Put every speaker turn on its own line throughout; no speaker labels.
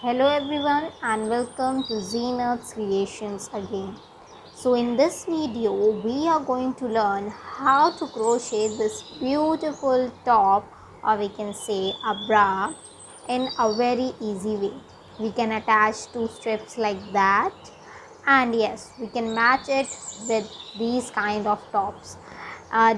Hello everyone and welcome to Zeena's Creations again. So in this video we are going to learn how to crochet this beautiful top, or we can say a bra, in a very easy way. We can attach two strips like that, and yes, we can match it with these kind of tops.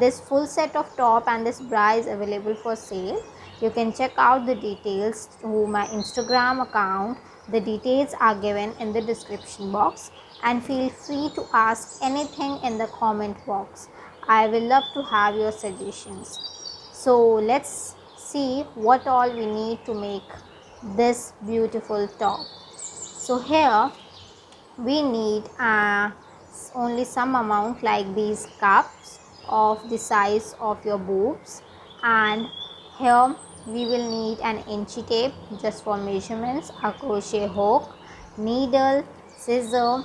This full set of top and this bra is available for sale. You can check out the details through my Instagram account. The details are given in the description box, and feel free to ask anything in the comment box. I will love to have your suggestions. So let's see what all we need to make this beautiful top. So here we need only some amount like these cups of the size of your boobs, and here we will need an inchy tape just for measurements, a crochet hook, needle, scissor,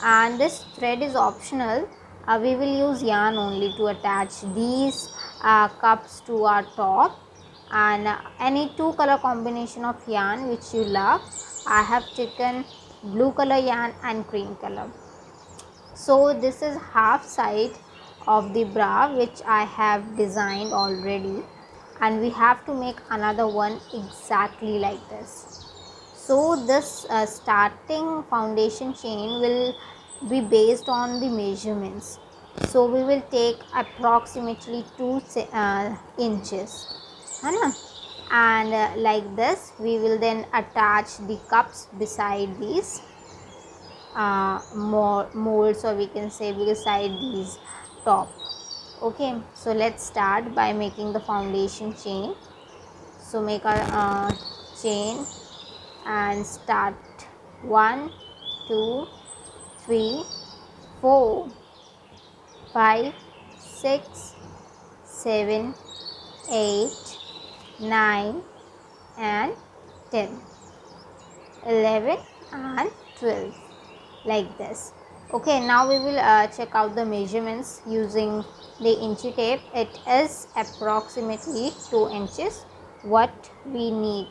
and this thread is optional. We will use yarn only to attach these cups to our top, and any two color combination of yarn which you love. I have taken blue color yarn and cream color. So this is half side of the bra which I have designed already, and we have to make another one exactly like this. So this starting foundation chain will be based on the measurements. So we will take approximately 2 inches, है ना? And like this we will then attach the cups beside these molds, or we can say beside these top. Okay, so let's start by making the foundation chain. So make a chain and start 1 2 3 4 5 6 7 8 9 and 10 11 and 12, like this. Okay, now we will check out the measurements using the inchy tape. It is approximately 2 inches what we need,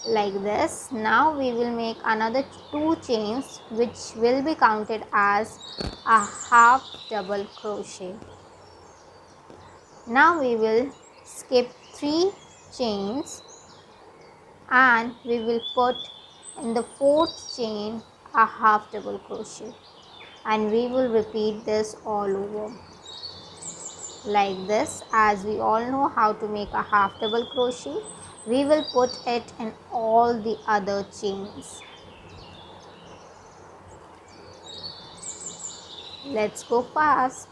like this. Now we will make another 2 chains which will be counted as a half double crochet. Now we will skip 3 chains and we will put in the 4th chain a half double crochet, and we will repeat this all over like this. As we all know how to make a half double crochet, we will put it in all the other chains. Let's go fast.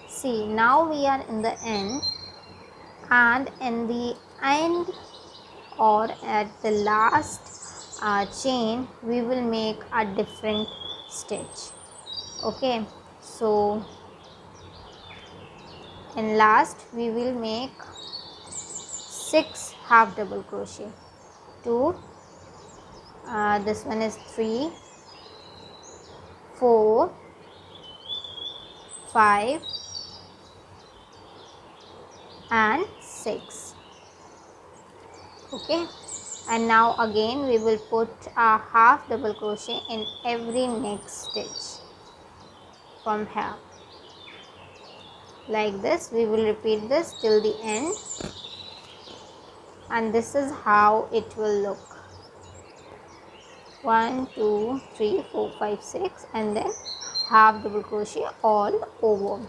See, now we are in the end, and in the end or at the last chain we will make a different stitch. Okay, so in last we will make 6 half double crochet. 2 this one is 3 4 5 and 6. Okay, and now again we will put a half double crochet in every next stitch from here, like this. We will repeat this till the end, and this is how it will look. 1 2 3 4 5 6, and then half double crochet all over,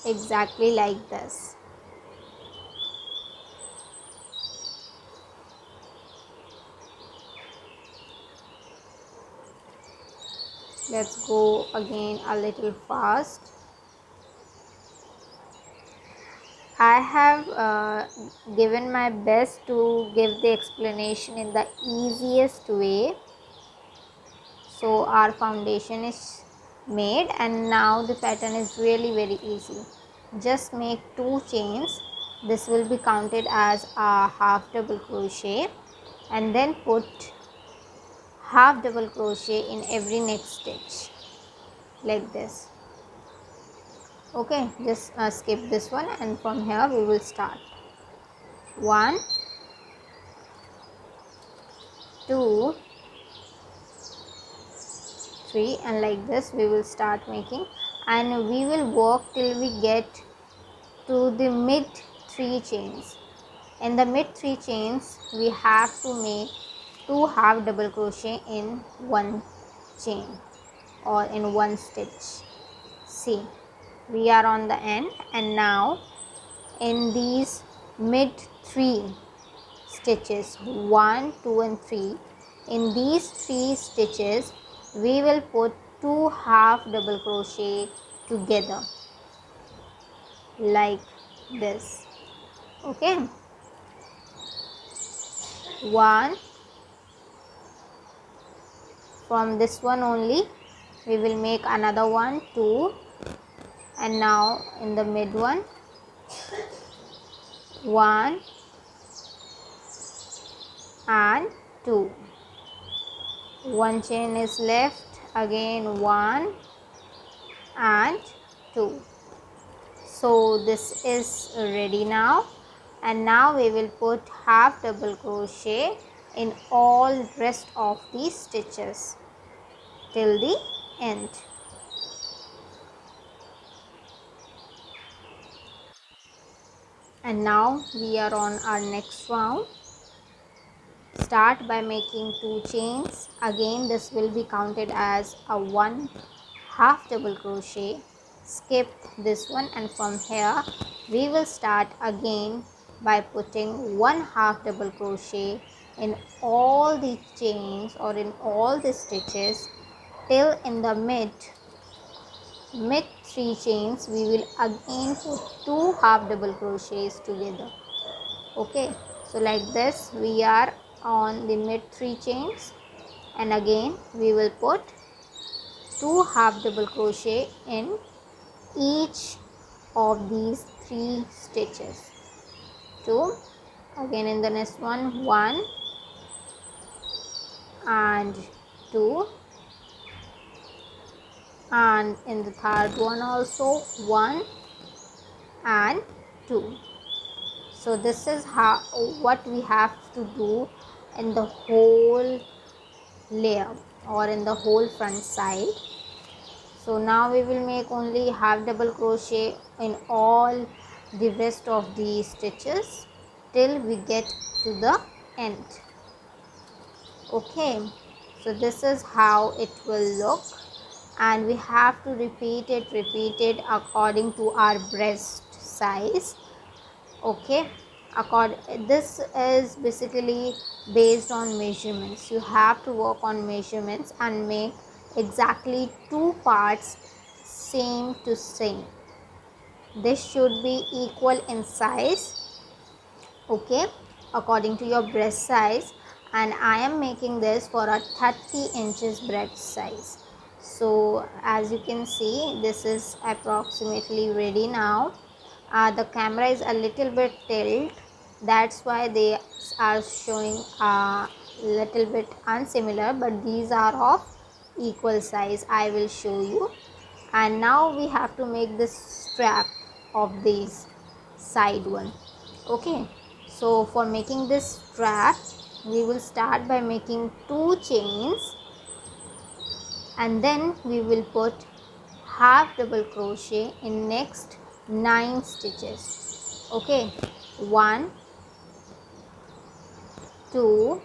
exactly like this. Let's go again a little fast. I have given my best to give the explanation in the easiest way. So our foundation is made, and now the pattern is really very easy. Just make 2 chains. This will be counted as a half double crochet, and then put half double crochet in every next stitch, like this. Okay, just skip this one, and from here we will start. 1, 2, 3, and like this we will start making, and we will work till we get to the mid 3 chains. In the mid 3 chains we have to make 2 half double crochet in one chain or in one stitch. See, we are on the end, and now in these mid 3 stitches, 1, 2 and 3, in these 3 stitches we will put 2 half double crochet together like this. Okay, 1, from this one only we will make another one, 2, and now in the mid one, 1 and 2, one chain is left, again 1 and 2. So this is ready now, and now we will put half double crochet in all rest of these stitches till the end. And now we are on our next round. Start by making 2 chains. Again this will be counted as a 1 half double crochet. Skip this one, and from here we will start again by putting 1 half double crochet in all the chains or in all the stitches till in the mid 3 chains we will again put 2 half double crochets together. Okay, so like this we are on the mid 3 chains, and again we will put 2 half double crochet in each of these 3 stitches. 2, again in the next one, 1 and 2, and in the third one also 1 and 2. So this is how what we have to do in the whole layer or in the whole front side. So now we will make only half double crochet in all the rest of the stitches till we get to the end. Okay, so this is how it will look, and we have to repeat it according to our breast size. Okay, this is basically based on measurements. You have to work on measurements and make exactly 2 parts same to same. This should be equal in size, okay, according to your breast size, and I am making this for a 30 inches breast size. So as you can see, this is approximately ready now. The camera is a little bit tilt, that's why they are showing a little bit unsimilar, but these are of equal size. I will show you. And now we have to make this strap of this side one. Okay, so for making this strap we will start by making 2 chains, and then we will put half double crochet in next 9 stitches. Okay, 1, 2,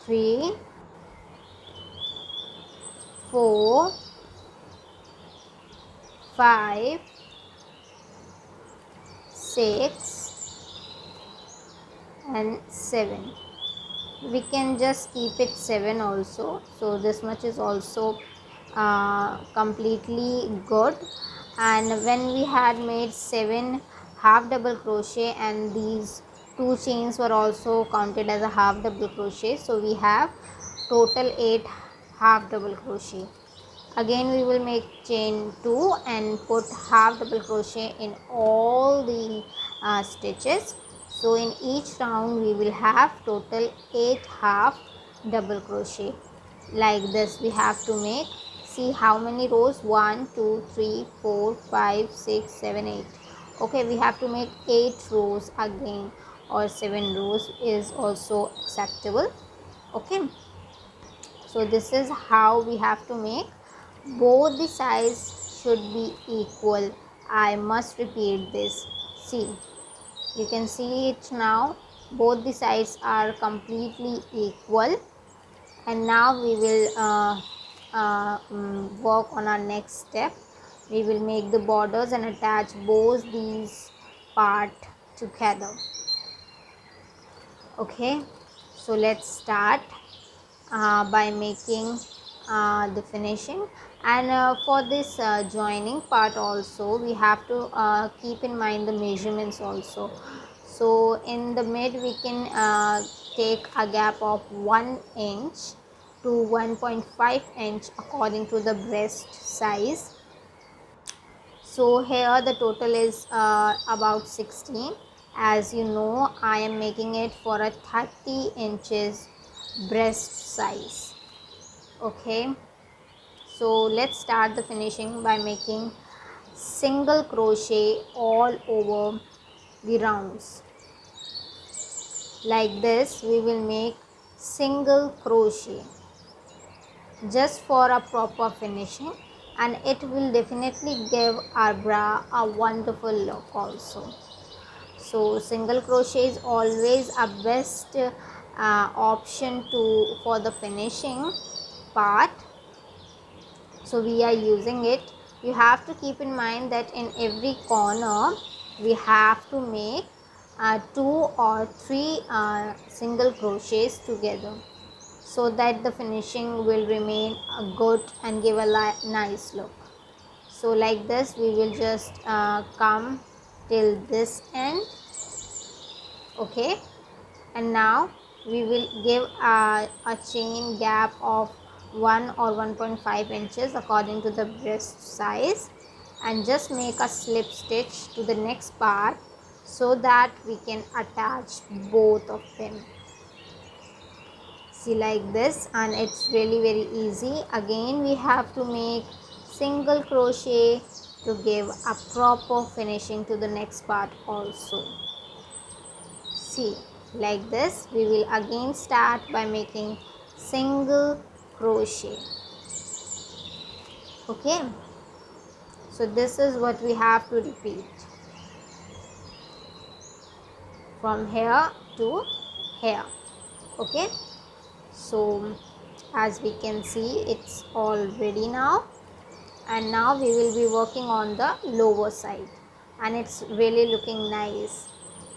3, 4, 5, 6 and 7. We can just keep it 7 also, so this much is also completely good. And when we had made 7 half double crochet and these 2 chains were also counted as a half double crochet, so we have total 8 half double crochet. Again we will make chain 2 and put half double crochet in all the stitches. So in each round we will have total 8 half double crochet. Like this we have to make See how many rows? 1 2 3 4 5 6 7 8. Okay, we have to make 8 rows again, or 7 rows is also acceptable. Okay, so this is how we have to make. Both the sides should be equal. I must repeat this. See, you can see it now. Both the sides are completely equal. And now we will work on our next step. We will make the borders and attach both these part together. Okay, so let's start by making the finishing. And for this joining part also, we have to keep in mind the measurements also. So in the mid we can take a gap of 1 inch to 1.5 inch according to the breast size. So here the total is about 16. As you know, I am making it for a 30 inches breast size. Okay, so let's start the finishing by making single crochet all over the rounds. Like this we will make single crochet just for a proper finishing, and it will definitely give our bra a wonderful look also. So single crochet is always a best option for the finishing part, so we are using it. You have to keep in mind that in every corner we have to make 2 or 3 single crochets together, so that the finishing will remain good and give a nice look. So like this we will just come till this end. Okay, and now we will give a chain gap of 1 or 1.5 inches according to the breast size, and just make a slip stitch to the next part so that we can attach both of them. See, like this, and it's really very easy. Again we have to make single crochet to give a proper finishing to the next part also. See, like this we will again start by making single crochet. Okay, so this is what we have to repeat from here to here. Okay, so as we can see, it's all ready now, and now we will be working on the lower side, and it's really looking nice.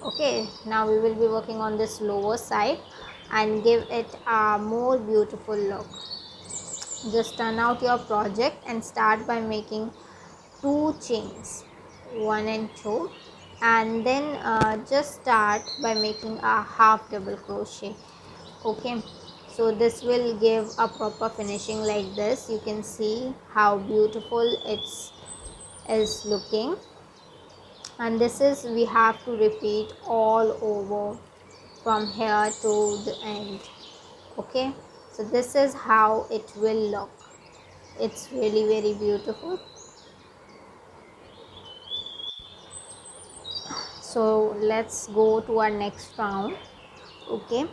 Okay, now we will be working on this lower side and give it a more beautiful look. Just turn out your project and start by making 2 chains, 1 and 2, and then just start by making a half double crochet. Okay, so this will give a proper finishing. Like this you can see how beautiful it is looking, and this is we have to repeat all over from here to the end. Okay, so this is how it will look. It's really very beautiful. So let's go to our next round. Okay,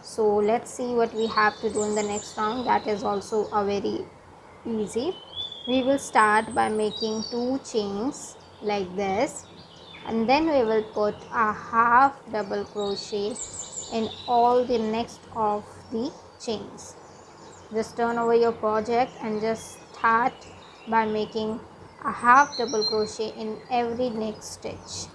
so let's see what we have to do in the next round. That is also a very easy. We will start by making 2 chains like this, and then we will put a half double crochet in all the next of the chains. Just turn over your project and just start by making a half double crochet in every next stitch.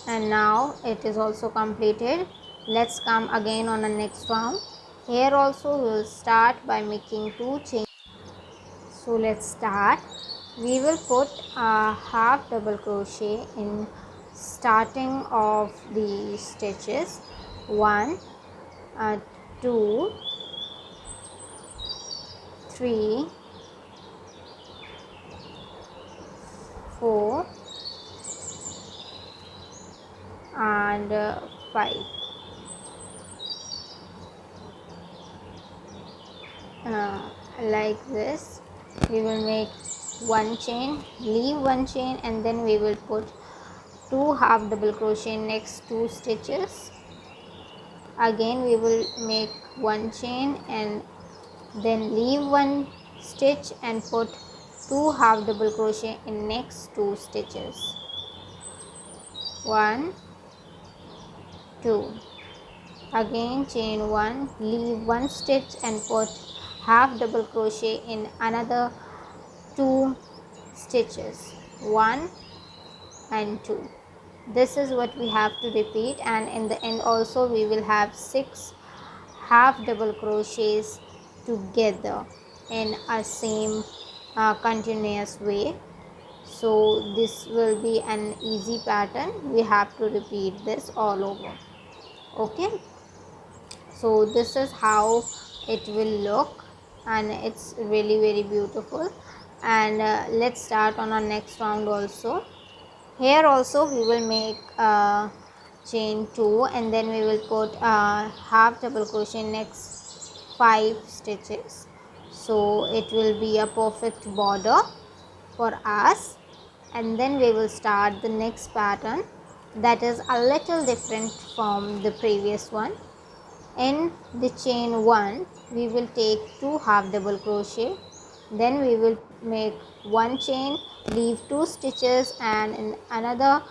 And now it is also completed. Let's come again on the next round. Here also we will start by making 2 chains. So let's start. We will put a half double crochet in starting of the stitches. 1 2 3 4 and 5. like this. We will make one chain, leave one chain, and then we will put 2 half double crochet next 2 stitches. Again we will make one chain and then leave one stitch and put 2 half double crochet in next 2 stitches. 1, 2. Again chain 1, leave one stitch and put half double crochet in another 2 stitches, 1 and 2. This is what we have to repeat, and in the end also we will have 6 half double crochets together in a same continuous way. So this will be an easy pattern. We have to repeat this all over. Okay, so this is how it will look, and it's really very beautiful. And let's start on our next round also. Here also we will make chain 2 and then we will put half double crochet next 5 stitches. So it will be a perfect border for us, and then we will start the next pattern that is a little different from the previous one. In the chain 1 we will take 2 half double crochet, then we will make one chain, leave 2 stitches, and in another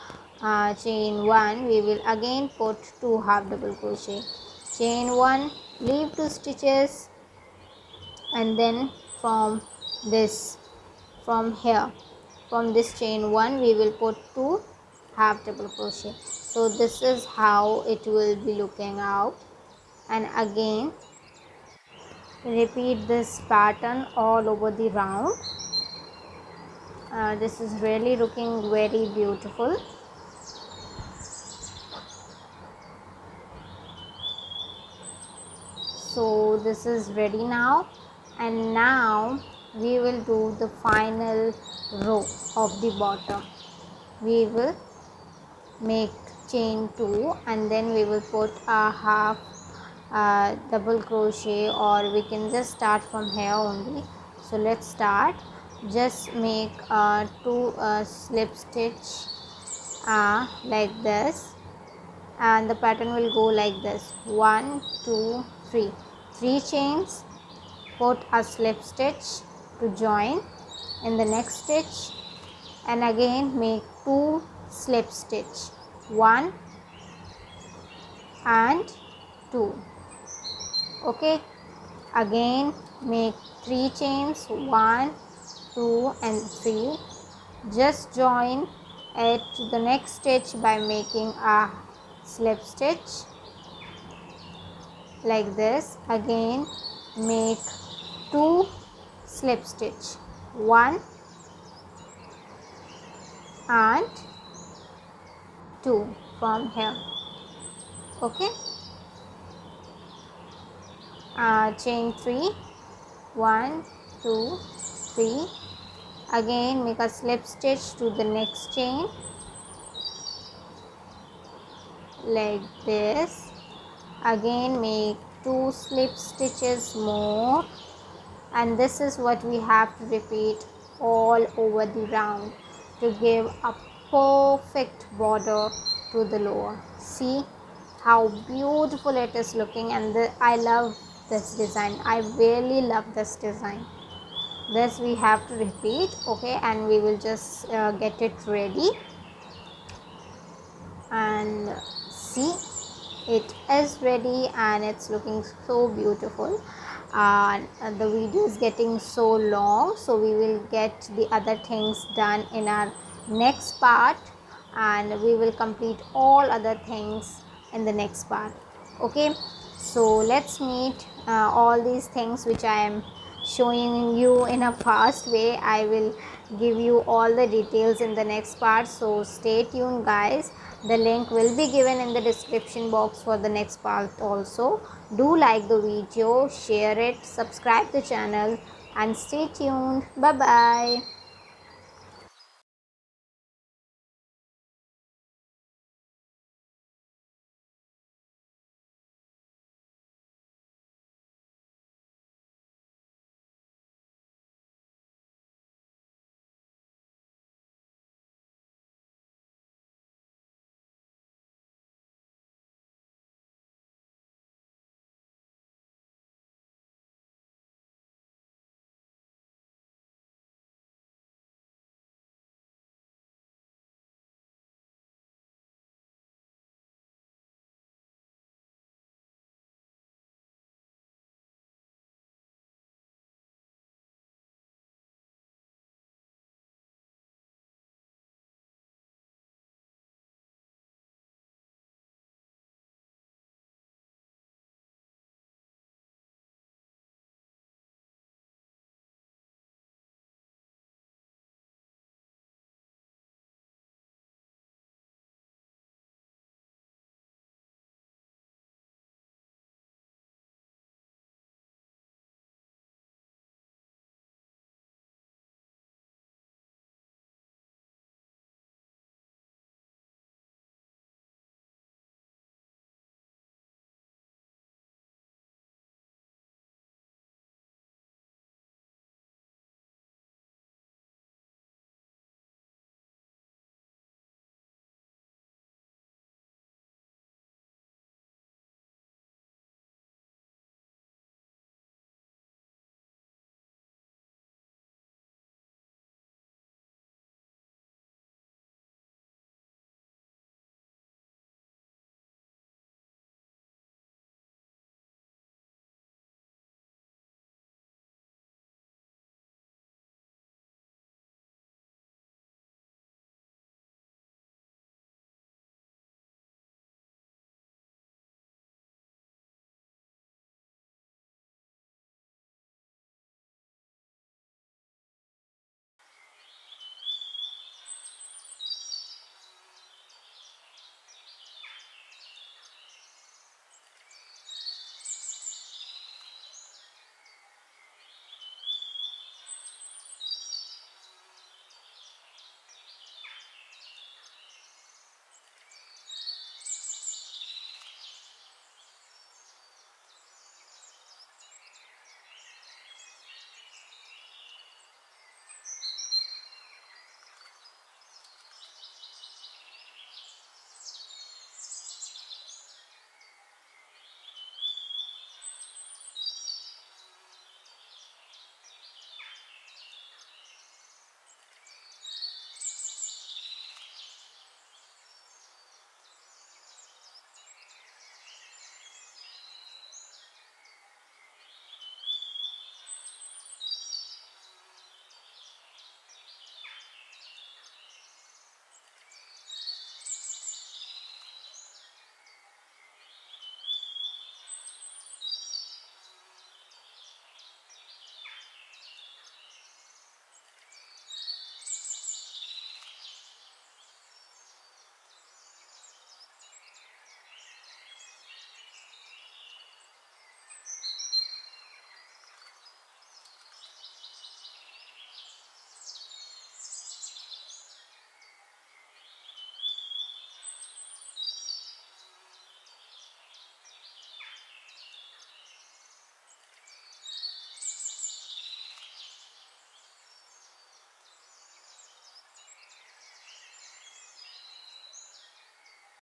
chain 1 we will again put 2 half double crochet, chain 1, leave 2 stitches, and then from this chain 1 we will put 2 half double crochet. So this is how it will be looking out, and again repeat this pattern all over the round. This is really looking very beautiful. So this is ready now, and now we will do the final row of the bottom. We will make chain 2 and then we will put a half double crochet, or we can just start from here only. So let's start. Just make 2 slip stitch like this, and the pattern will go like this: 1, 2, 3, 3 chains, put a slip stitch to join in the next stitch, and again make 2 slip stitch, 1 and 2. Okay, again make 3 chains, 1, 2 and 3. Just join it to the next stitch by making a slip stitch like this. Again make 2 slip stitch, 1 and 2 from here. Okay, chain 3, 1, 2, 3. Again make a slip stitch to the next chain like this. Again make 2 slip stitches more, and this is what we have to repeat all over the round to give a perfect border to the lower. See how beautiful it is looking, and I love this design. I really love this design. This we have to repeat. Okay, and we will just get it ready, and see, it is ready and it's looking so beautiful. The video is getting so long, so we will get the other things done in our next part, and we will complete all other things in the next part. Okay, so let's meet all these things which I am showing you in a fast way. I will give you all the details in the next part, so stay tuned guys. The link will be given in the description box for the next part also. Do like the video, share it, subscribe the channel, and stay tuned. Bye bye.